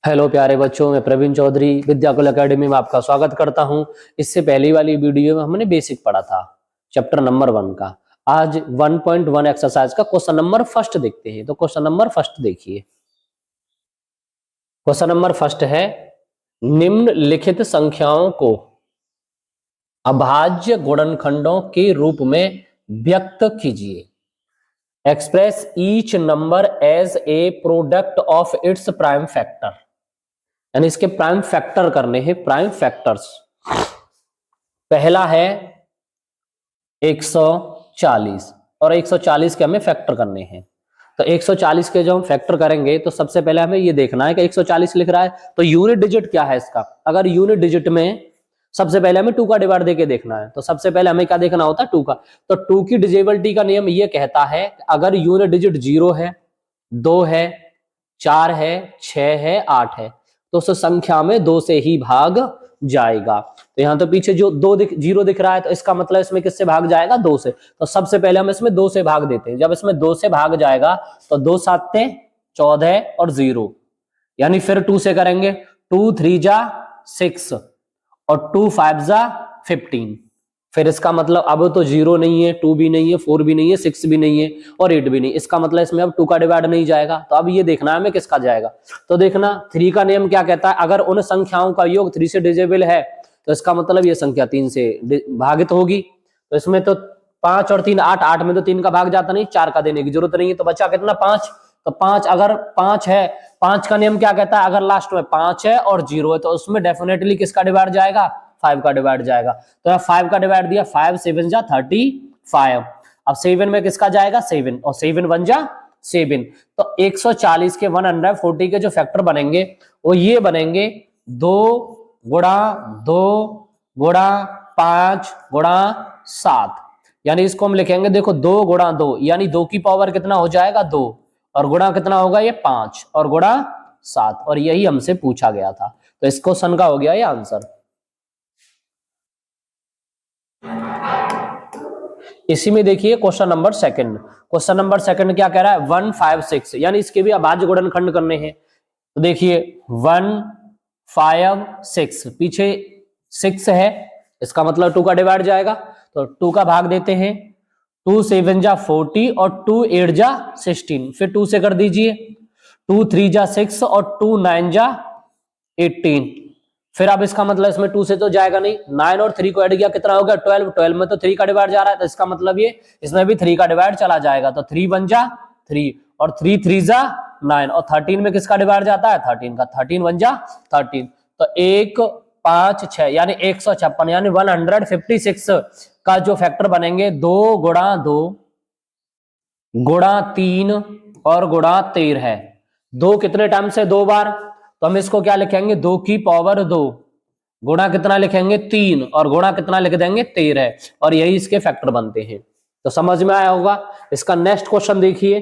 Hello प्यारे बच्चों, मैं प्रवीण चौधरी विद्याकुल एकेडमी में आपका स्वागत करता हूं। इससे पहली वाली वीडियो में हमने बेसिक पढ़ा था चैप्टर नंबर 1 का। आज 1.1 एक्सरसाइज का क्वेश्चन नंबर फर्स्ट देखते हैं। तो क्वेश्चन नंबर फर्स्ट देखिए। क्वेश्चन नंबर फर्स्ट है, निम्नलिखित संख्याओं को अभाज्य गुणनखंडों के रूप में व्यक्त कीजिए। Express each number as a product of its prime factor, यानी इसके प्राइम फैक्टर करने हैं। प्राइम फैक्टर्स पहला है 140 और 140 के हमें फैक्टर करने हैं। तो 140 के जो हम फैक्टर करेंगे तो सबसे पहले हमें ये देखना है कि 140 लिख रहा है तो यूनिट डिजिट क्या है इसका। अगर यूनिट डिजिट में सबसे पहले हमें 2 का डिवाइड देके देखना है। तो सबसे पहले हमें क्या देखना होता है, 2 का। तो 2 की डिजिबिलिटी का नियम ये कहता है अगर यूनिट डिजिट 0 है, 2 है, 4 है, 6 है, 8 है तो उस संख्या में 2 से ही भाग जाएगा। तो यहाँ तो पीछे जो 0 दिख रहा है तो इसका मतलब इसमें किससे भाग जाएगा, 2 से। तो सबसे पहले हम इसमें 2 से भाग देते हैं। जब इसमें 2 से भाग जाएगा तो 2 7 14 और 0, यानी फिर 2 से करेंगे। 2 3 जा 6 और 2 5 जा 15। फिर इसका मतलब अब तो 0 नहीं है, 2 भी नहीं है, 4 भी नहीं है, 6 भी नहीं है और 8 भी नहीं। इसका मतलब इसमें अब 2 का डिवाइड नहीं जाएगा। तो अब ये देखना है हमें किसका जाएगा। तो देखना 3 का नियम क्या कहता है, अगर उन संख्याओं का योग 3 से डिविजिबल है तो इसका मतलब ये संख्या 3 से भागित होगी। तो इसमें तो 5 और 3 8, 8 में तो 3 का भाग जाता नहीं, 4 का देने की जरूरत नहीं है। तो बचा कितना, 5। तो 5 अगर 5 है, 5 का नियम क्या कहता है, अगर लास्ट में 5 है और 0 है तो उसमें डेफिनेटली किसका डिवाइड जाएगा, 5 का डिवाइड जाएगा। तो यहाँ 5 का डिवाइड दिया, 5 7 जा 35। अब 7 में किसका जाएगा, 7 और 7 1 जा 7। तो 140 के 140 के जो फैक्टर बनेंगे वो ये बनेंगे 2 गुणा 2 गुणा 5 गुणा 7। यानी इसको हम लिखेंगे, देखो 2 गुणा 2 यानी 2 की पावर कितना हो जाएगा, 2 और गुणा कितना होगा, ये 5 और गुणा 7। और यही हमसे पूछा गया था। तो इस क्वेश्चन का हो गया ये आंसर। इसी में देखिए question number second. Question number second क्या कह रहा है, 156, यानी इसके भी अभाज्य गुणनखंड करने हैं। तो देखिए 156, पीछे 6 है, इसका मतलब 2 का डिवाइड जाएगा। तो 2 का भाग देते हैं, 2 7 जा 40 और 2 8 जा 16। फिर 2 से कर दीजिए, 2 3 जा 6 और 2 9 जा 18। फिर अब इसका मतलब इसमें 2 से तो जाएगा नहीं, 9 और 3 को ऐड किया कितना हो गया, 12। 12 में तो 3 का डिवाइड जा रहा है तो इसका मतलब ये इसमें भी 3 का डिवाइड चला जाएगा। तो 3 1 जा 3 और 3 3 जा 9 और 13 में किसका डिवाइड जाता है, 13 का। 13 1 जा 13। तो 1 5 6 यानी 156 यानी 156 का जो फैक्टर बनेंगे 2 गुणा 2 गुणा 3 और गुणा 13 है। 2 कितने टाइम से, 2 बार। तो हम इसको क्या लिखेंगे, 2 की पावर 2 गुणा कितना लिखेंगे, 3 और गुणा कितना लिख देंगे, 13। और यही इसके फैक्टर बनते हैं। तो समझ में आया होगा। इसका नेक्स्ट क्वेश्चन देखिए।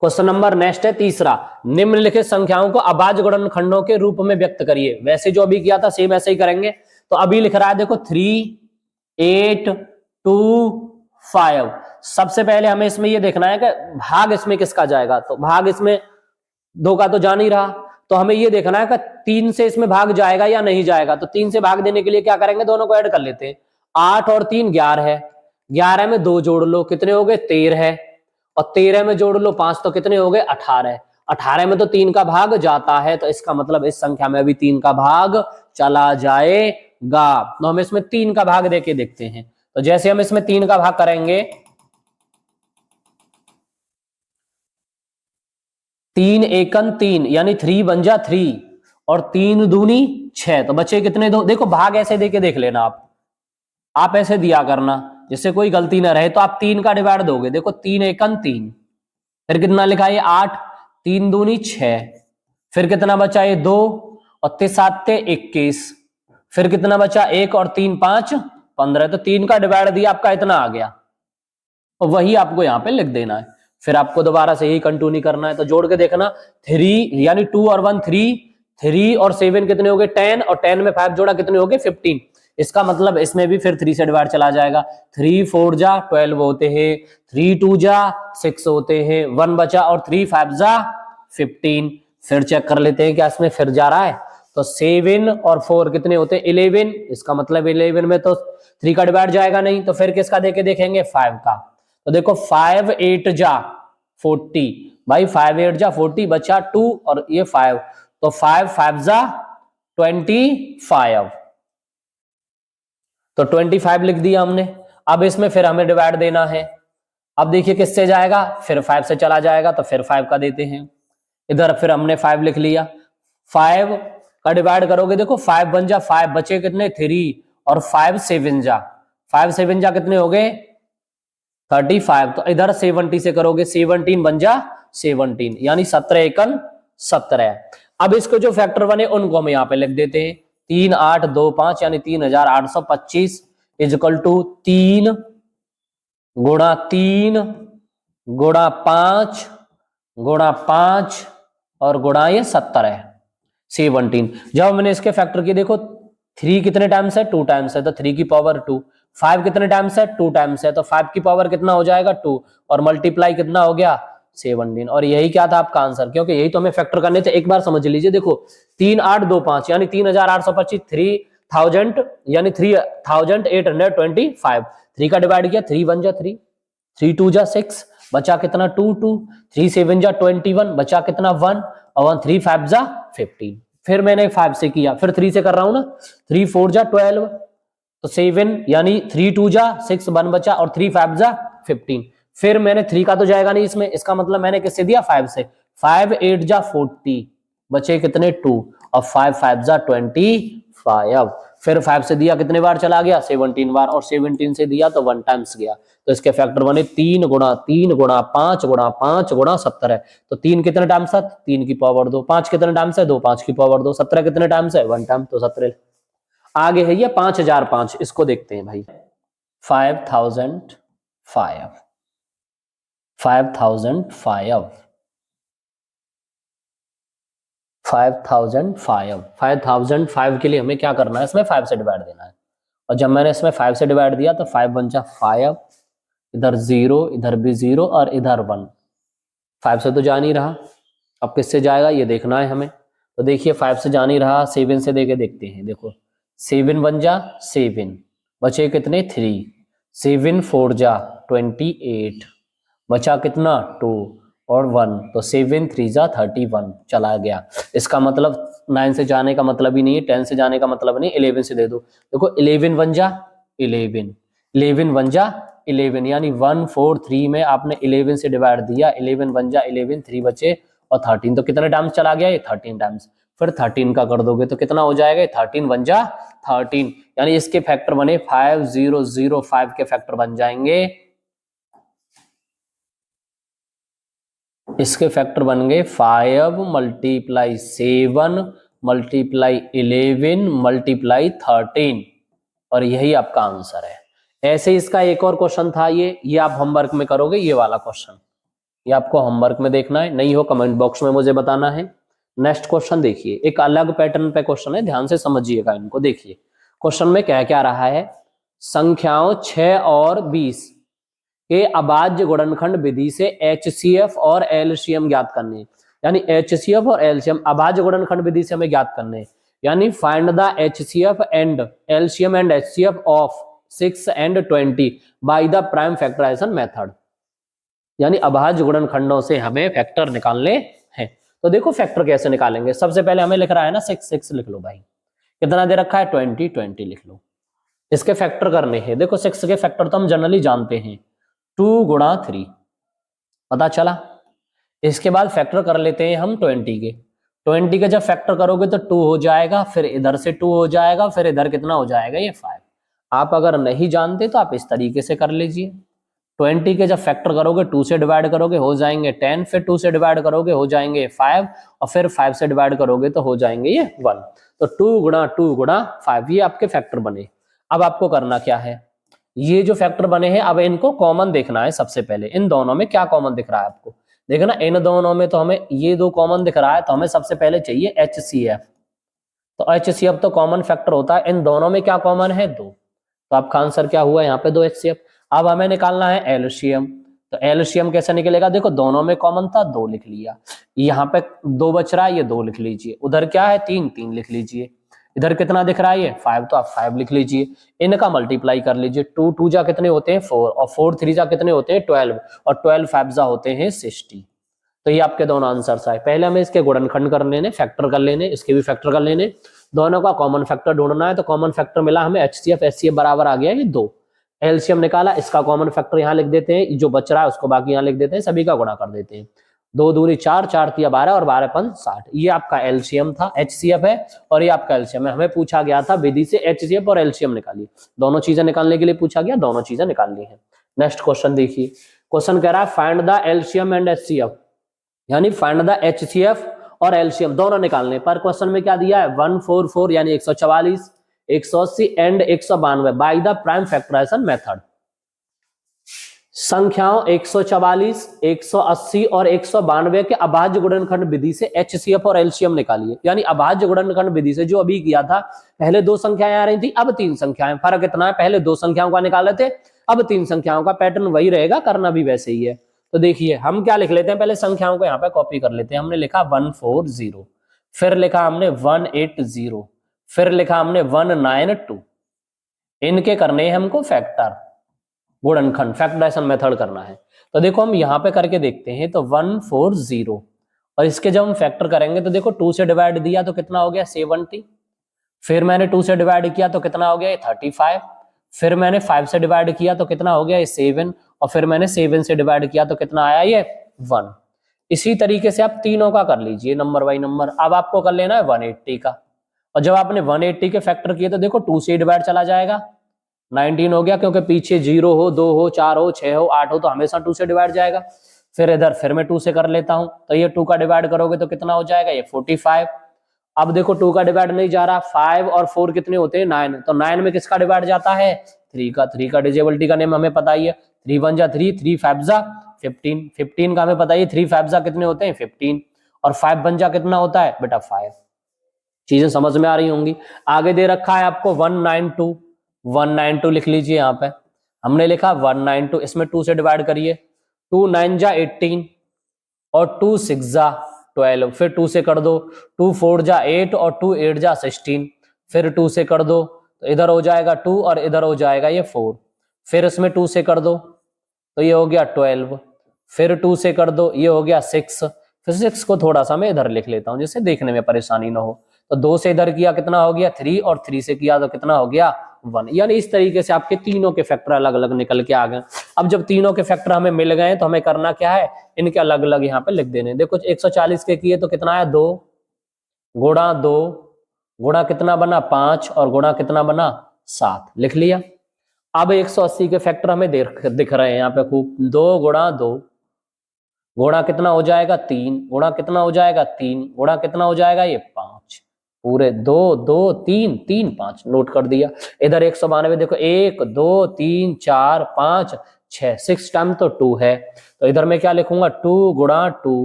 क्वेश्चन नंबर नेक्स्ट है तीसरा, निम्नलिखित संख्याओं को अभाज्य गुणनखंडों के रूप में व्यक्त करिए। वैसे जो अभी किया था सेम ऐसे ही करेंगे। तो अभी लिख रहा है देखो 3 8 2 5। सबसे पहले हमें इसमें ये देखना है कि भाग इसमें किसका जाएगा। तो भाग इसमें 2 का तो जा नहीं रहा, तो हमें ये देखना है कि 3 से इसमें भाग जाएगा या नहीं जाएगा। तो 3 से भाग देने के लिए क्या करेंगे, दोनों को ऐड कर लेते हैं। 8 और 3 11 है, 11 में 2 जोड़ लो कितने हो गए, 13 है। और 13 में जोड़ लो 5 तो कितने हो गए, 18। 18 में तो 3 का भाग जाता है, तो इसका मतलब इस संख्या में अभी 3 का भाग चला जाएगा। तो हम इसमें 3 का भाग देके देखते हैं। तो जैसे हम इसमें 3 का भाग करेंगे, 3 एकन 3 यानी 3 बन जा 3 और 3 दूनी 6। तो बच्चे कितने, दो। देखो भाग ऐसे देके देख लेना, आप ऐसे दिया करना जिससे कोई गलती ना रहे। तो आप 3 का डिवाइड दोगे, देखो 3 एकन 3, फिर कितना लिखा है 8, 3 दूनी 6, फिर कितना बचा ये 2 और 3 7 21, फिर कितना बचा 1 और 3 5 15। तो 3 का डिवाइड दिया आपका इतना आ गया, और वही आपको यहाँ पे लिख देना है। फिर आपको दोबारा से यही कंटिन्यू करना है। तो जोड़ के देखना, 3 यानी 2 और 1 3, 3 और 7 कितने हो गए 10 और 10 में 5 जोड़ा कितने हो गए 15। इसका मतलब इसमें भी फिर 3 से डिवाइड चला जाएगा। 3 4 जा 12 होते हैं, 3 2 जा 6 होते हैं, 1 बचा और 3 5 जा 15। फिर चेक कर लेते हैं क्या इसमें फिर जा रहा है। तो 7 और 4 कितने होते हैं 11, इसका मतलब 11 में तो 3 का डिवाइड जाएगा नहीं, तो फिर किसका देके देखेंगे 5 का। तो देखो 5 8 जा 40 भाई, 5 8 जा 40 बचा 2 और ये 5, तो 5 5 जा 25, तो 25 लिख दिया हमने। अब इसमें फिर हमें डिवाइड देना है। अब देखिए किससे जाएगा, फिर 5 से चला जाएगा, तो फिर 5 का देते हैं इधर। फिर हमने 5 लिख लिया, 5 का डिवाइड करोगे, देखो 5 1 जा 5 बचे कितने 3 और 5 7 जा 5 7 जा कितने हो गए 35, तो इधर 70 से करोगे 17 1 जा 17, यानी 17 एकन 17। अब इसको जो फैक्टर बने उनको हम यहाँ पे लिख देते हैं, 3 8 2 5 यानी 3825 इजकल टू 3 गुणा 3 गुणा 5 गुणा 5 और गुणा ये 17 17। जब मैंने इसके फैक्टर की देखो 3 कितने टाइम्स है 2 टाइम्स है, तो 3 की पावर 2, 5 कितने टाइम्स है 2 टाइम्स है, तो 5 की पावर कितना हो जाएगा 2 और मल्टीप्लाई कितना हो गया 17। और यही क्या था आपका आंसर, क्योंकि यही तो हमें फैक्टर करने थे। एक बार समझ लीजिए, देखो 3 8 2 5 यानी 3825, 3000 यानी 3825, 3 का डिवाइड किया 3 1 जा 3, 3 2 जा 6 बचा कितना 2 2, 3 7 जा 21 बचा कितना 1 और 1 3 5 जा 15। फिर मैंने 5 से किया, फिर 3 से कर रहा हूं ना, 3 4 जा 12, तो 7 यानी 3 2 जा 6 1 बचा और 3 5 जा 15। फिर मैंने 3 का तो जाएगा नहीं इसमें, इसका मतलब मैंने किससे दिया 5 से, 5 8 जा 40 बचे कितने 2 और 5 5 जा 25। फिर 5 से दिया कितने बार चला गया 17 बार, और 17 से दिया तो 1 टाइम्स गया। तो इसके फैक्टर बने 3 गुणा 3 गुणा 5 गुणा 5 गुणा 17। तो 3 कितने टाइम्स है 3 की पावर 2, 5 कितने टाइम्स है 2 5 की पावर 2, 17 कितने टाइम्स है 1 टाइम, तो 17। आगे है ये 5005, इसको देखते हैं भाई। 5005 5005 के लिए हमें क्या करना है, इसमें 5 से डिवाइड देना है। और जब मैंने इसमें 5 से डिवाइड दिया तो 5 1 जा 5, इधर 0 इधर भी 0 और इधर 1, 5 से तो जा नहीं रहा, अब किससे जाएगा ये देखना है हमें। तो देखिए 5 से जा नहीं रहा, 7 से देके देखते हैं। देखो 7 1 जा 7 बचे कितने 3, 7 4 जा 28 बचा कितना 2 और 1, तो 7 3 जा 31 चला गया। इसका मतलब 9 से जाने का मतलब ही नहीं है, 10 से जाने का मतलब नहीं, 11 से दे दो। देखो 11 1 जा 11, 11 1 जा 11 यानी 1 4 3 में आपने 11 से डिवाइड दिया, 11 1 जा 11, 3 बचे और 13, तो कितने टाइम्स चला गया ये 13 टाइम्स। फिर 13 का कर दोगे तो कितना हो जाएगा 13 1 जा 13, यानी इसके फैक्टर बने 5005 के फैक्टर बन जाएंगे, इसके फैक्टर बन गए 5 मल्टीप्लाई 7 मल्टीप्लाई 11 मल्टीप्लाई 13, और यही आपका आंसर है। ऐसे इसका एक और क्वेश्चन था, ये आप होमवर्क में करोगे, ये वाला क्वेश्चन ये आपको होमवर्क में देखना है, नहीं हो कमेंट बॉक्स में मुझे बताना है। नेक्स्ट क्वेश्चन देखिए, एक अलग पैटर्न पे क्वेश्चन है, ध्यान से समझिएगा इनको। देखिए क्वेश्चन में क्या क्या रहा है, संख्याओं 6 और 20 के अभाज्य गुणनखंड विधि से HCF और LCM ज्ञात करने, यानी HCF और LCM अभाज्य गुणनखंड विधि से हमें ज्ञात करने, यानी find the HCF and LCM and HCF of 6 and 20 by the prime factorisation method, यानी अभाज्य गुणनखंडों से हमें फैक्टर निकालने हैं। तो देखो फैक्टर कैसे निकालेंगे, सबसे पहले हमें लिख रहा है ना 6 6 लिख लो भाई, कितना दे रखा है 20 20 लिख लो। इसके फैक्टर करने हैं, देखो 6 के फैक्टर तो हम जनरली जानते हैं 2 गुणा 3 पता चला। इसके बाद फैक्टर कर लेते हैं हम 20 के, 20 के जब फैक्टर करोगे तो 2 हो जाएगा, फिर इधर से 2 हो जाएगा, फिर इधर कितना हो जाएगा ये 5। आप अगर नहीं जानते तो आप इस तरीके से कर लीजिए, 20 के जब फैक्टर करोगे 2 से डिवाइड करोगे हो जाएंगे 10, फिर 2 से डिवाइड करोगे हो जाएंगे 5 और फिर 5 से डिवाइड करोगे तो हो जाएंगे ये 1। तो 2 गुणा 5 ये आपके फैक्टर बने। अब आपको करना क्या है, ये जो फैक्टर बने हैं अब इनको कॉमन देखना है। सबसे पहले इन दोनों में क्या कॉमन दिख रहा है आपको, देखना इन दोनों में तो हमें ये 2 कॉमन दिख रहा है, तो हमें सबसे पहले चाहिए HCF। तो HCF तो कॉमन फैक्टर होता है, इन दोनों में क्या कॉमन है 2, तो आपका आंसर क्या हुआ यहाँ पे 2 HCF। अब हमें निकालना है LCM, तो एलसीएम कैसे निकलेगा, देखो दोनों में कॉमन था 2 लिख लिया, यहाँ पे 2 बच रहा है, ये 2 लिख लीजिए, उधर क्या है 3, 3 लिख लीजिए, इधर कितना दिख रहा है ये 5, तो आप 5 लिख लीजिए, इनका मल्टीप्लाई कर लीजिए, 2 2 जा कितने होते हैं 4, और 4 3 जा कितने होते हैं 12, और 12 5 जा होते हैं 60। तो ये आपके दोनों आंसर्स आए। पहले हमें इसके गुणनखंड कर लेने, फैक्टर कर लेने, इसके भी फैक्टर कर लेने, दोनों का कॉमन फैक्टर ढूंढना है। तो कॉमन फैक्टर मिला हमें HCF HCF बराबर आ गया ये 2, एलसीएम निकाला, इसका कॉमन फैक्टर यहाँ लिख देते हैं, जो बच रहा है उसको बाकी यहाँ लिख देते हैं, सभी का गुणा कर देते हैं, 2 दूनी 4, 4 तिया 12 और 12 पन 60। ये आपका एलसीएम था, HCF है, और ये आपका एलसीएम है। हमें पूछा गया था विधि से HCF और एलसीएम निकालिए, दोनों चीजें निकालने के लिए पूछा गया, दोनों चीजें निकाल ली है। नेक्स्ट क्वेश्चन देखिए, क्वेश्चन कह रहा है find the LCM and HCF, यानी फाइंड द HCF और एलसीएम दोनों निकालने पर। क्वेश्चन में क्या दिया है 144 यानी 144, 180 and 192 by the prime factorisation method. संख्याओं 144, 180 और 192 के अभाज्य गुणनखंड विधि से HCF और एलसीएम निकालिए। यानी अभाज्य गुणनखंड विधि से जो अभी किया था, पहले 2 संख्याएं आ रही थी, अब 3 संख्याएं, फर्क इतना है, पहले 2 संख्याओं का निकाले थे, अब 3 संख्याओं का, पैटर्न वही रहेगा, करना भी वैसे ही है। तो देखिए हम क्या लिख लेते हैं, पहले संख्याओं को यहाँ पे कॉपी कर लेते हैं। हमने लिखा 140, फिर लिखा हमने 180, फिर लिखा हमने 192, इनके करने हैं हमको फैक्टर, गुणनखंड, फैक्टराइजेशन मेथड करना है। तो देखो हम यहाँ पे करके देखते हैं, तो 140 और इसके जब हम फैक्टर करेंगे तो देखो 2 से डिवाइड दिया तो कितना हो गया 70, फिर मैंने 2 से डिवाइड किया तो कितना हो गया 35, फिर मैंने 5 से डिवाइड किया तो कितना हो गया 7, और फिर मैंने 7 से डिवाइड किया तो कितना आया ये 1। इसी तरीके से आप तीनों का कर लीजिए नंबर बाई नंबर। अब आपको कर लेना है 180 का, और जब आपने 180 के फैक्टर किए तो देखो 2 से डिवाइड चला जाएगा, 19 हो गया, क्योंकि पीछे 0 हो, 2 हो, 4 हो, 6 हो, 8 हो, तो हमेशा 2 से डिवाइड जाएगा। फिर इधर फिर मैं 2 से कर लेता हूं, तो ये 2 का डिवाइड करोगे तो कितना हो जाएगा ये 45। अब देखो 2 का डिवाइड नहीं जा रहा, 5 और 4 कितने होते हैं 9, तो 9 में किसका डिवाइड जाता है 3 का। 3 का डिजिबिलिटी का नेम हमें पता ही है, 3 1 जा 3, 3 5 जा 15, 15 का हमें पता ही है 3 5 जा कितने होते हैं 15, और 5 1 जा कितना होता है बेटा 5। चीजें समझ में आ रही होंगी। आगे दे रखा है आपको 192, 192 लिख लीजिए, यहाँ पे हमने लिखा 192, इसमें 2 से डिवाइड करिए, 2 9 जा 18 और 2 6 जा 12, फिर 2 से कर दो, 2 4 जा 8 और 2 8 जा 16, फिर 2 से कर दो तो इधर हो जाएगा 2 और इधर हो जाएगा ये 4, फिर इसमें 2 से कर दो तो ये हो गया 12, फिर 2 से कर दो ये हो गया 6, फिर 6 को थोड़ा सा मैं इधर लिख लेता हूं जिससे देखने में परेशानी ना हो। तो 2 से इधर किया कितना हो गया 3, और 3 से किया तो कितना हो गया 1। यानी इस तरीके से आपके तीनों के फैक्टर अलग अलग निकल के आ गए। अब जब तीनों के फैक्टर हमें मिल गए तो हमें करना क्या है, इनके अलग अलग यहाँ पे लिख देने। देखो 140 के किए तो कितना है 2 गुणा 2 गुणा कितना बना 5 और गुणा कितना बना 7, लिख लिया। अब 180 के फैक्टर हमें दिख रहे हैं यहाँ पे खूब, 2 गुणा 2 गुणा कितना हो जाएगा 3 गुणा कितना हो जाएगा 3 गुणा कितना हो जाएगा ये 5, पूरे 2 2 3 3 5 नोट कर दिया। इधर 192 देखो 1 2 3 4 5 6, 6 टाइम तो 2 है, तो इधर मैं क्या लिखूंगा 2 गुणा 2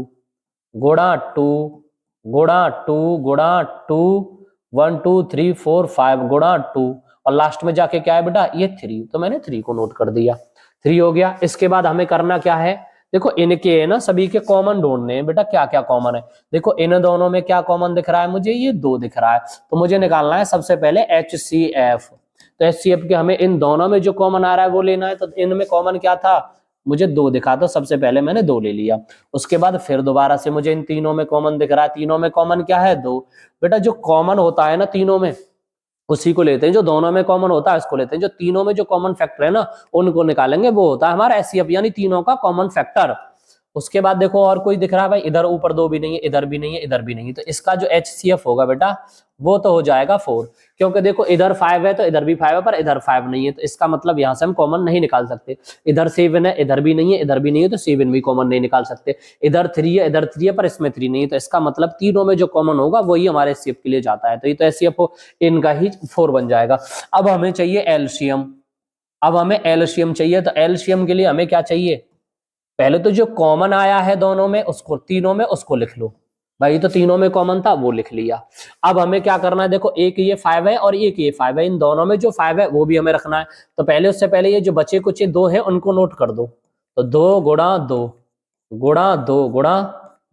गुणा 2 गुणा 2 गुणा 2 1 2 3 4 5 गुणा 2, और लास्ट में जाके क्या है बेटा ये 3, तो मैंने 3 को नोट कर दिया, 3 हो गया। इसके बाद हमें करना क्या है, देखो इनके ना सभी के कॉमन ढूंढने हैं बेटा, क्या क्या कॉमन है। देखो इन दोनों में क्या कॉमन दिख रहा है मुझे, ये 2 दिख रहा है, तो मुझे निकालना है सबसे पहले HCF। तो HCF के हमें इन दोनों में जो कॉमन आ रहा है वो लेना है। तो इनमें कॉमन क्या था, मुझे 2 दिखा, तो सबसे पहले मैंने 2 ले लिया। उसके बाद फिर दोबारा से मुझे इन तीनों में कॉमन दिख रहा है, तीनों में कॉमन क्या है 2। बेटा जो कॉमन होता है ना तीनों में उसी को लेते हैं, जो दोनों में कॉमन होता है उसको लेते हैं, जो तीनों में जो कॉमन फैक्टर है ना उनको निकालेंगे, वो होता है हमारा HCF यानी तीनों का कॉमन फैक्टर। उसके बाद देखो और कोई दिख रहा है भाई, इधर ऊपर 2 भी नहीं है, इधर भी नहीं है, इधर भी नहीं है, तो इसका जो HCF होगा बेटा वो तो हो जाएगा 4, क्योंकि देखो इधर 5 है तो इधर भी 5 है, पर इधर 5 नहीं है, तो इसका मतलब यहां से हम कॉमन नहीं निकाल सकते। इधर 7 है, इधर भी नहीं है, इधर भी नहीं है, तो 7 भी कॉमन नहीं निकाल सकते। इधर 3 है, इधर 3 है, पर इसमें 3 नहीं है, तो इसका मतलब तीनों में जो कॉमन होगा वही हमारे HCF के लिए जाता है, तो ये तो HCF इनका ही 4 बन जाएगा। अब हमें चाहिए LCM, अब हमें LCM चाहिए, तो LCM के लिए हमें क्या चाहिए, पहले तो जो कॉमन आया है दोनों में उसको, तीनों में उसको लिख लो भाई, तो तीनों में कॉमन था वो लिख लिया। अब हमें क्या करना है, देखो एक ये 5 है और एक ये 5 है, इन दोनों में जो 5 है वो भी हमें रखना है। तो पहले उससे पहले ये जो बचे कुछ 2 है उनको नोट कर दो, तो 2 गुणा 2 गुणा 2 गुणा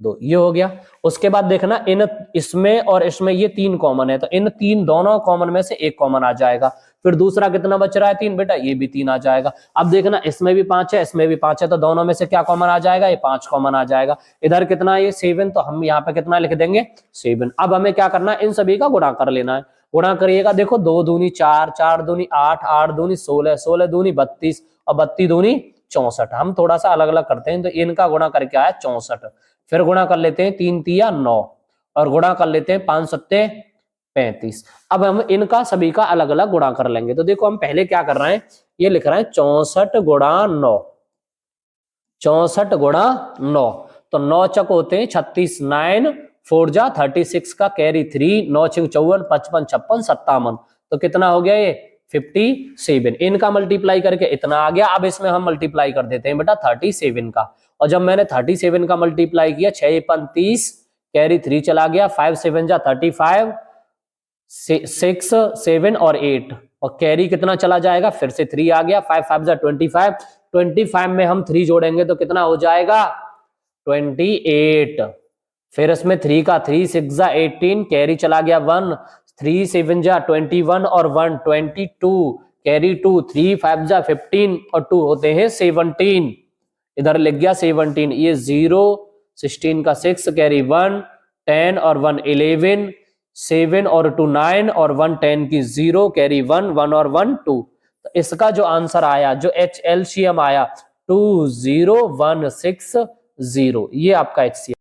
2 ये हो गया। उसके बाद देखना इन इसमें और इसमें ये 3 कॉमन है, तो इन 3 दोनों कॉमन में से 1 कॉमन आ जाएगा। फिर दूसरा कितना बच रहा है 3 बेटा, ये भी 3 आ जाएगा। अब देखना इसमें भी 5 है, इसमें भी 5 है, तो दोनों में से क्या कॉमन आ जाएगा, ये 5 कॉमन आ जाएगा। इधर कितना है ये 7, तो हम यहाँ पे कितना लिख देंगे 7। अब हमें क्या करना है, इन सभी का गुणा कर लेना है। गुणा करिएगा, देखो 2 दूनी 4, 4 दूनी 8, 8 दूनी 16, 16 दूनी 32 और 32 दूनी 64। हम थोड़ा सा अलग अलग करते हैं, तो इनका गुणा करके आया 64। फिर गुणा कर लेते हैं 3 तिया 9 और गुणा कर लेते हैं 5 सत्ते 35। अब हम इनका सभी का अलग अलग गुणा कर लेंगे। तो देखो हम पहले क्या कर रहे हैं, ये लिख रहे हैं 64 गुणा 9, 64 गुणा 9, तो 9 चक होते हैं 36, 9 4 जा 36 का कैरी 3, 9 6 54, 55 56 57, तो कितना हो गया ये 57। इनका मल्टीप्लाई करके इतना आ गया। अब इसमें हम मल्टीप्लाई कर देते हैं बेटा 37 का, और जब मैंने 37 का मल्टीप्लाई किया 6 5 30 कैरी 3 चला गया, 5 7 जा 35, 6 7 और 8 और कैरी कितना चला जाएगा, फिर से 3 आ गया, 5 5 जा 25, 25 में हम 3 जोड़ेंगे तो कितना हो जाएगा 28। फिर इसमें 3 का 3 6 जा 18 कैरी चला गया 1, 3 7 जा 21 और 1 22 कैरी 2, 3 5 जा 15 और 2 होते हैं 17। इधर लिख गया 17, ये 0 16 का 6 कैरी 1 10 और 1 11, 7 और 2 9 और 1 10 की 0 कैरी 1 1 और 1 2। तो इसका जो आंसर आया, जो एलसीएम आया 2016 0, ये आपका एचसीएम